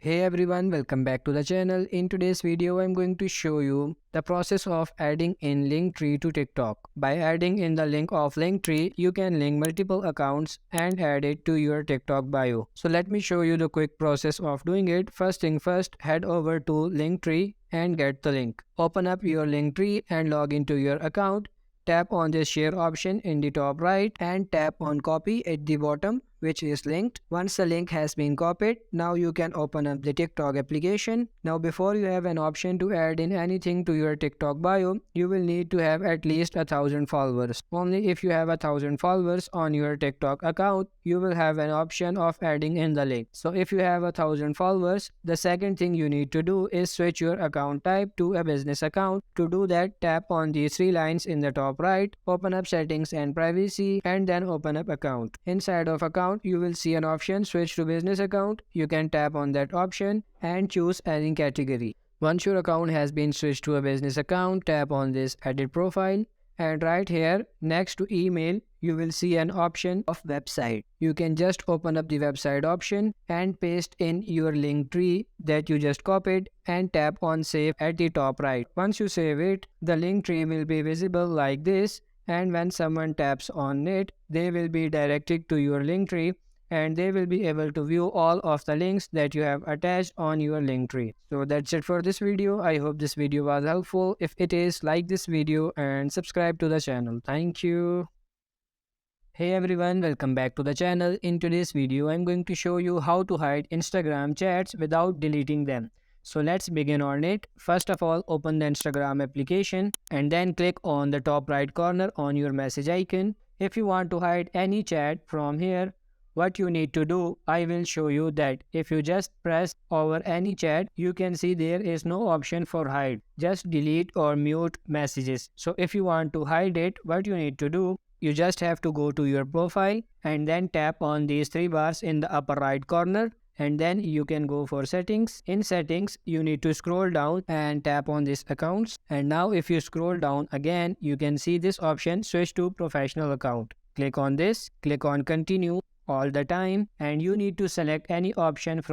Hey everyone, welcome back to the channel. In today's video, I'm going to show you the process of adding in Linktree to TikTok. By adding in the link of Linktree, you can link multiple accounts and add it to your TikTok bio. So let me show you the quick process of doing it. First thing first, head over to Linktree and get the link. Open up your Linktree and log into your account. Tap on this share option in the top right and tap on copy at the bottom, which is linked. Once the link has been copied, now you can open up the TikTok application. Now before you have an option to add in anything to your TikTok bio, you will need to have at least 1,000 followers. Only if you have 1,000 followers on your TikTok account, you will have an option of adding in the link. So if you have 1,000 followers, the second thing you need to do is switch your account type to a business account. To do that, tap on these three lines in the top right, open up settings and privacy, and then open up account. Inside of account, you will see an option switch to business account. You can tap on that option and choose any category. Once your account has been switched to a business account, tap on this edit profile, and right here next to email you will see an option of website. You can just open up the website option and paste in your link tree that you just copied and tap on save at the top right. Once you save it, the link tree will be visible like this, and when someone taps on it, they will be directed to your link tree and they will be able to view all of the links that you have attached on your link tree. So that's it for this video. I hope this video was helpful. If it is, like this video and subscribe to the channel. Thank you. Hey everyone, welcome back to the channel. In today's video, I'm going to show you how to hide Instagram chats without deleting them. So let's begin on it. First of all, open the Instagram application and then click on the top right corner on your message icon. If you want to hide any chat from here, what you need to do, I will show you that. If you just press over any chat, you can see there is no option for hide. Just delete or mute messages. So if you want to hide it, what you need to do, you just have to go to your profile and then tap on these three bars in the upper right corner, and then you can go for settings. In settings, you need to scroll down and tap on this accounts. And now if you scroll down again, you can see this option switch to professional account. Click on this, click on continue all the time, and you need to select any option from